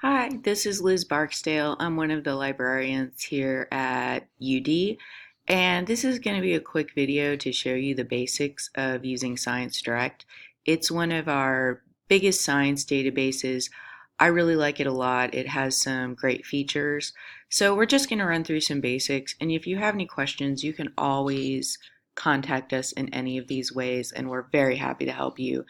Hi, this is Liz Barksdale. I'm one of the librarians here at UD, and this is going to be a quick video to show you the basics of using ScienceDirect. It's one of our biggest science databases. I really like it a lot. It has some great features. So we're just going to run through some basics, and if you have any questions, you can always contact us in any of these ways, and we're very happy to help you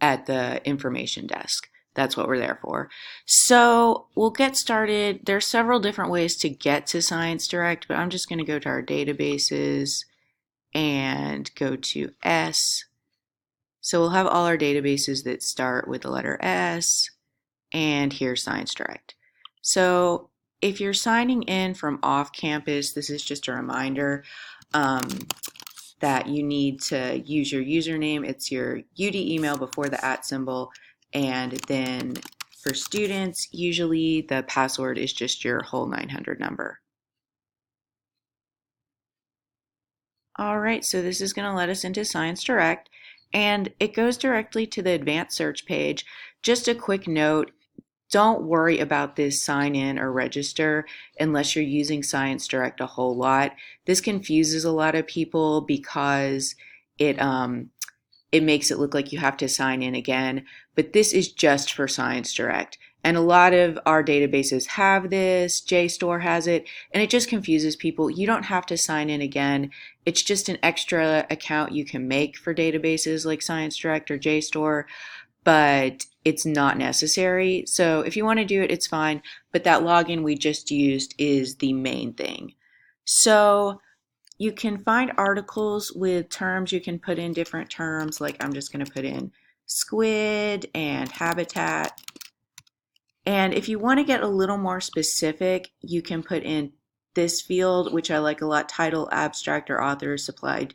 at the information desk. That's what we're there for. So we'll get started. There's several different ways to get to ScienceDirect, but I'm just going to go to our databases and go to S. So we'll have all our databases that start with the letter S, and here's ScienceDirect. So if you're signing in from off campus, this is just a reminder um, that you need to use your username. It's your UD email before the @ symbol, and then for students, usually the password is just your whole 900 number. All right, so this is going to let us into ScienceDirect, and it goes directly to the advanced search page. Just a quick note, don't worry about this sign in or register unless you're using ScienceDirect a whole lot. This confuses a lot of people because it it makes it look like you have to sign in again, but this is just for ScienceDirect. And a lot of our databases have this, JSTOR has it, and it just confuses people. You don't have to sign in again. It's just an extra account you can make for databases like ScienceDirect or JSTOR, but it's not necessary. So if you want to do it, it's fine, but that login we just used is the main thing. So you can find articles with terms. You can put in different terms, like I'm just going to put in squid and habitat. And if you want to get a little more specific, you can put in this field, which I like a lot, title, abstract, or author specified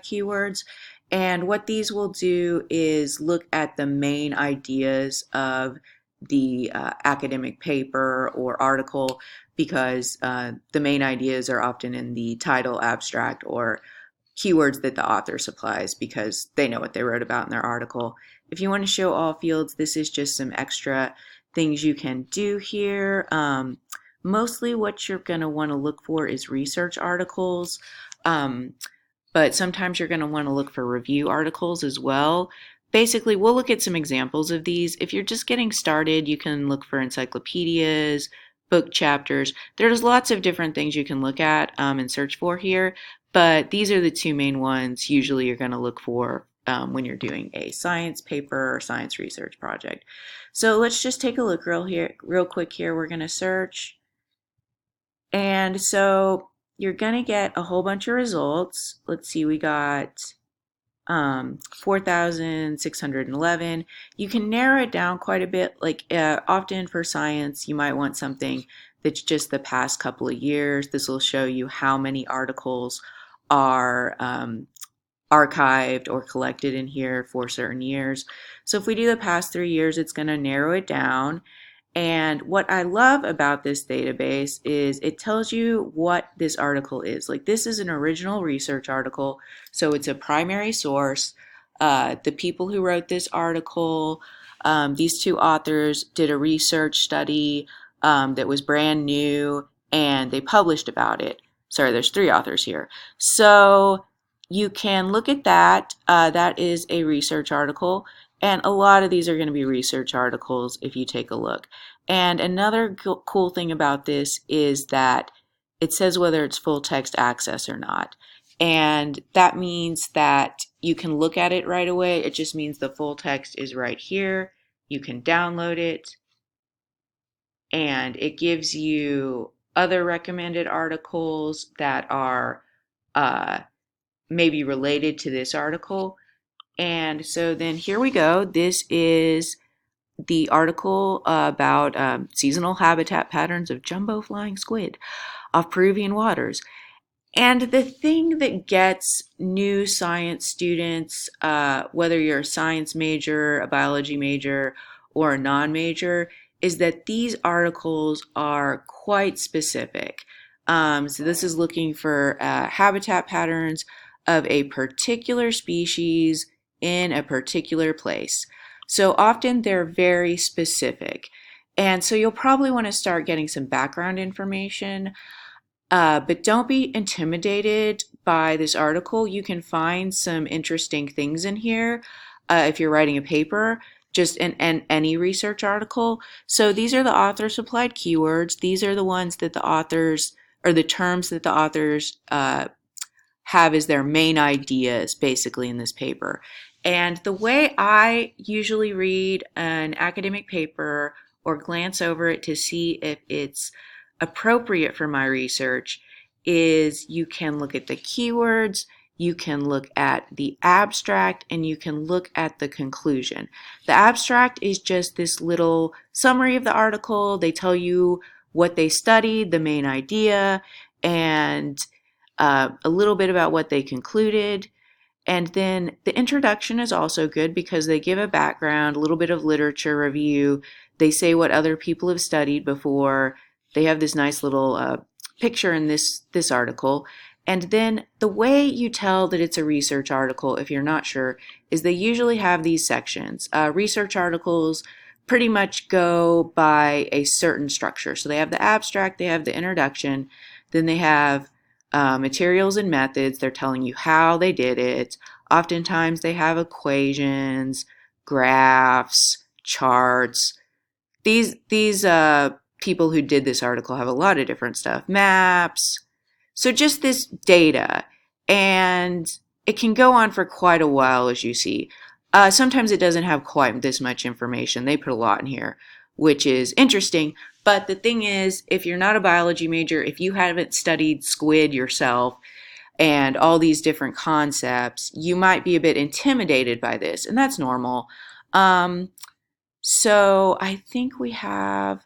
keywords. And what these will do is look at the main ideas of the academic paper or article, because the main ideas are often in the title, abstract, or keywords that the author supplies because they know what they wrote about in their article. If you want to show all fields, this is just some extra things you can do here. Mostly what you're going to want to look for is research articles, but sometimes you're going to want to look for review articles as well. Basically, we'll look at some examples of these. If you're just getting started, you can look for encyclopedias, book chapters. There's lots of different things you can look at and search for here, but these are the two main ones usually you're going to look for when you're doing a science paper or science research project. So let's just take a look real quick here. We're going to search. And so you're going to get a whole bunch of results. Let's see, we got 4,611. You can narrow it down quite a bit. Like often for science, you might want something that's just the past couple of years. This will show you how many articles are archived or collected in here for certain years. So if we do the past 3 years, it's going to narrow it down. And what I love about this database is it tells you what this article is. Like, this is an original research article, so it's a primary source. The people who wrote this article, these two authors did a research study that was brand new, and they published about it. Sorry, there's three authors here. So you can look at that. That is a research article. And a lot of these are going to be research articles if you take a look. And another cool thing about this is that it says whether it's full text access or not. And that means that you can look at it right away. It just means the full text is right here. You can download it, and it gives you other recommended articles that are maybe related to this article. And so then here we go. This is the article about seasonal habitat patterns of jumbo flying squid off Peruvian waters. And the thing that gets new science students, whether you're a science major, a biology major, or a non-major, is that these articles are quite specific. So this is looking for habitat patterns of a particular species in a particular place. So often they're very specific. And so you'll probably want to start getting some background information, but don't be intimidated by this article. You can find some interesting things in here if you're writing a paper, just in any research article. So these are the author supplied keywords. These are the ones that the authors, or the terms that the authors have as their main ideas basically in this paper. And the way I usually read an academic paper or glance over it to see if it's appropriate for my research is you can look at the keywords, you can look at the abstract, and you can look at the conclusion. The abstract is just this little summary of the article. They tell you what they studied, the main idea, and a little bit about what they concluded. And then the introduction is also good because they give a background, a little bit of literature review. They say what other people have studied before. They have this nice little picture in this article. And then the way you tell that it's a research article, if you're not sure, is they usually have these sections. Research articles pretty much go by a certain structure. So they have the abstract, they have the introduction, then they have materials and methods. They're telling you how they did it. Oftentimes they have equations, graphs, charts. These people who did this article have a lot of different stuff, maps. So just this data, and it can go on for quite a while, as you see. Sometimes it doesn't have quite this much information. They put a lot in here, which is interesting. But the thing is, if you're not a biology major, if you haven't studied squid yourself and all these different concepts, you might be a bit intimidated by this, and that's normal. So I think we have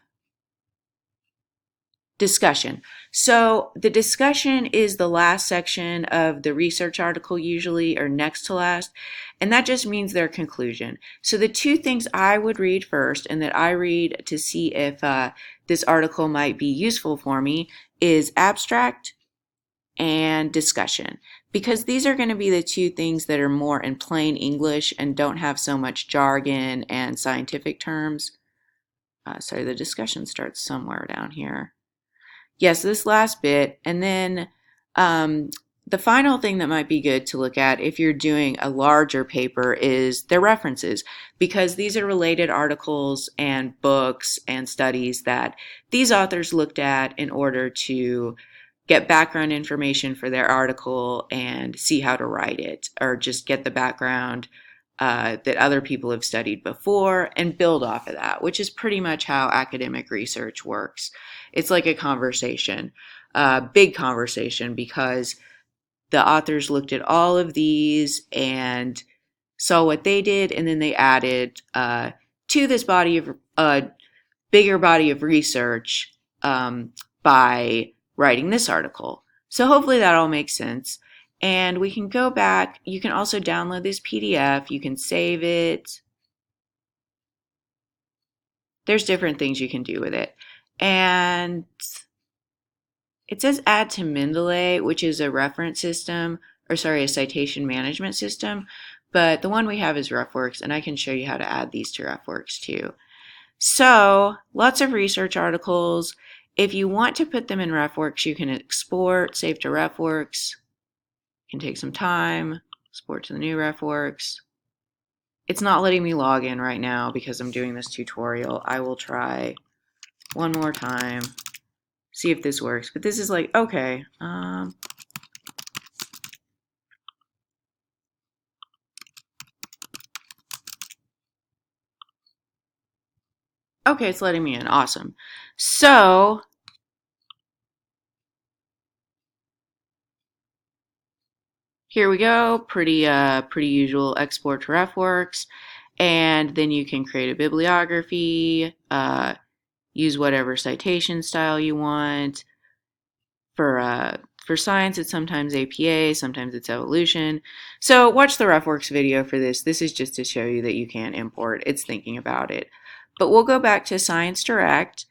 discussion. So the discussion is the last section of the research article usually, or next to last, and that just means their conclusion. So the two things I would read first and that I read to see if this article might be useful for me is abstract and discussion, because these are going to be the two things that are more in plain English and don't have so much jargon and scientific terms. Sorry, the discussion starts somewhere down here. Yes, this last bit, and then the final thing that might be good to look at if you're doing a larger paper is their references, because these are related articles and books and studies that these authors looked at in order to get background information for their article and see how to write it, or just get the background that other people have studied before and build off of that, which is pretty much how academic research works. It's like a conversation, big conversation, because the authors looked at all of these and saw what they did, and then they added to this body of bigger body of research by writing this article. So hopefully that all makes sense. And we can go back. You can also download this PDF. You can save it. There's different things you can do with it. And it says add to Mendeley, which is a reference system, or sorry, a citation management system. But the one we have is RefWorks, and I can show you how to add these to RefWorks too. So lots of research articles. If you want to put them in RefWorks, you can export, save to RefWorks. Can take some time, export to the new RefWorks. It's not letting me log in right now because I'm doing this tutorial. I will try one more time, see if this works. But this is like, okay. Okay, it's letting me in. Awesome. So here we go. Pretty usual export to RefWorks. And then you can create a bibliography, use whatever citation style you want. For science, it's sometimes APA, sometimes it's evolution. So watch the RefWorks video for this. This is just to show you that you can import. It's thinking about it. But we'll go back to Science Direct,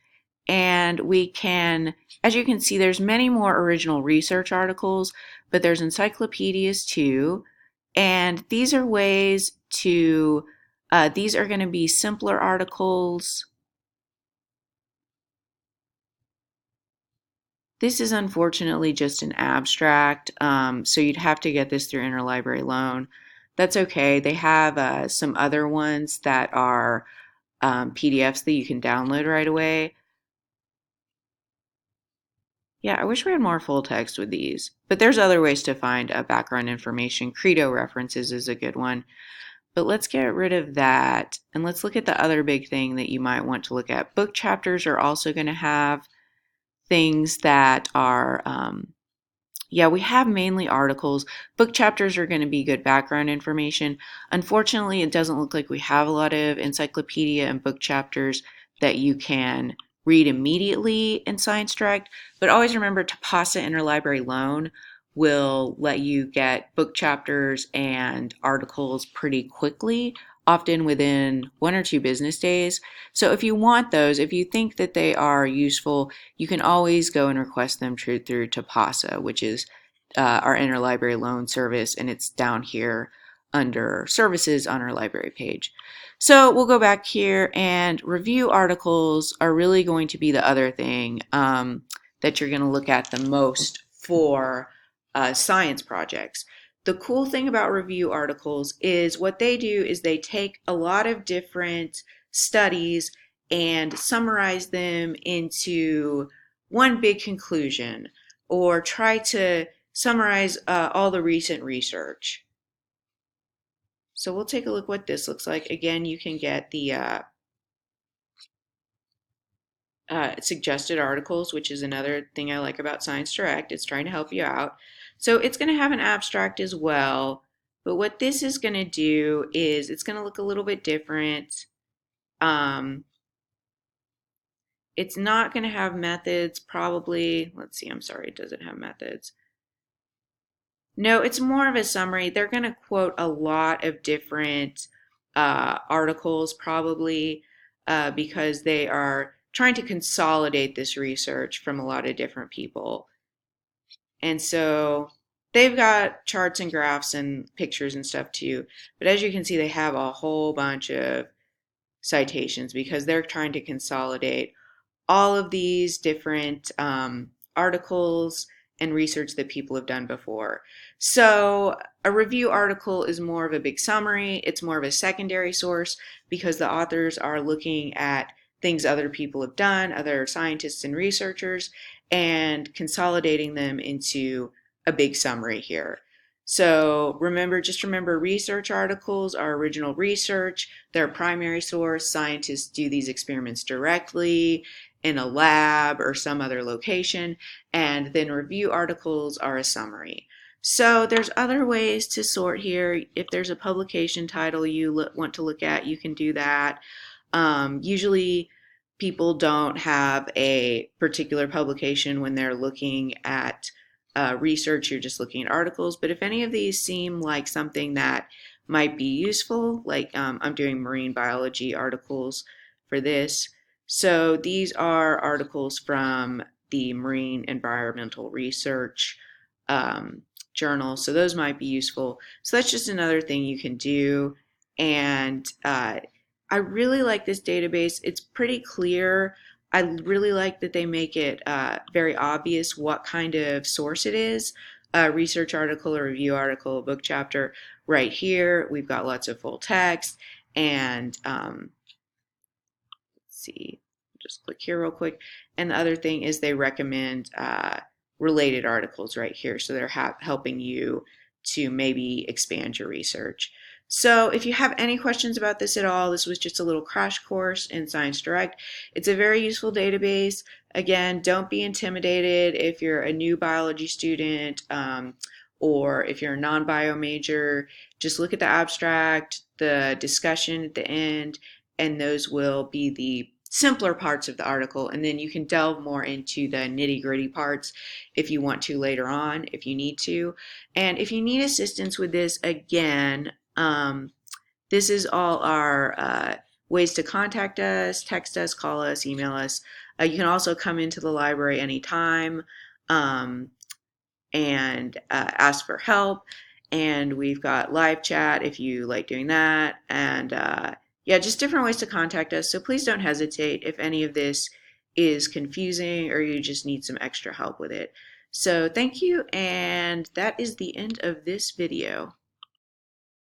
and we can, as you can see, there's many more original research articles, but there's encyclopedias too. And these are ways to These are going to be simpler articles. This is unfortunately just an abstract, so you'd have to get this through interlibrary loan. That's okay. They have some other ones that are PDFs that you can download right away. Yeah, I wish we had more full text with these, but there's other ways to find background information. Credo references is a good one. But let's get rid of that and let's look at the other big thing that you might want to look at. Book chapters are also going to have things that are, yeah, we have mainly articles. Book chapters are going to be good background information. Unfortunately, it doesn't look like we have a lot of encyclopedia and book chapters that you can read immediately in Science Direct, but always remember Tapasa Interlibrary Loan will let you get book chapters and articles pretty quickly, often within 1 or 2 business days. So if you want those, if you think that they are useful, you can always go and request them through Tapasa, which is our interlibrary loan service, and it's down here under services on our library page. So we'll go back here, and review articles are really going to be the other thing that you're going to look at the most for science projects. The cool thing about review articles is what they do is they take a lot of different studies and summarize them into one big conclusion, or try to summarize all the recent research. So we'll take a look what this looks like. Again, you can get the suggested articles, which is another thing I like about Science Direct. It's trying to help you out. So it's going to have an abstract as well. But what this is going to do is it's going to look a little bit different. It's not going to have methods, probably. Let's see, I'm sorry, it doesn't have methods. No, it's more of a summary. They're going to quote a lot of different articles, probably, because they are trying to consolidate this research from a lot of different people. And so they've got charts and graphs and pictures and stuff too. But as you can see, they have a whole bunch of citations because they're trying to consolidate all of these different articles and research that people have done before. So a review article is more of a big summary. It's more of a secondary source because the authors are looking at things other people have done, other scientists and researchers, and consolidating them into a big summary here. So just remember research articles are original research. They're a primary source. Scientists do these experiments directly in a lab or some other location, and then review articles are a summary. So there's other ways to sort here. If there's a publication title you want to look at, you can do that. Usually people don't have a particular publication when they're looking at research, you're just looking at articles. But if any of these seem like something that might be useful, like I'm doing marine biology articles for this. So these are articles from the Marine Environmental Research Journal. So those might be useful. So that's just another thing you can do. And I really like this database. It's pretty clear. I really like that they make it very obvious what kind of source it is. A research article, a review article, a book chapter. Right here, we've got lots of full text. And let's see, just click here real quick. And the other thing is they recommend related articles right here. So they're helping you to maybe expand your research. So if you have any questions about this at all, this was just a little crash course in Science Direct. It's a very useful database. Again, don't be intimidated if you're a new biology student or if you're a non-bio major. Just look at the abstract, the discussion at the end, and those will be the simpler parts of the article, and then you can delve more into the nitty-gritty parts if you want to later on, if you need to. And if you need assistance with this, again, this is all our ways to contact us: text us, call us, email us. You can also come into the library anytime and ask for help. And we've got live chat if you like doing that. And yeah, just different ways to contact us. So please don't hesitate if any of this is confusing or you just need some extra help with it. So thank you, and that is the end of this video.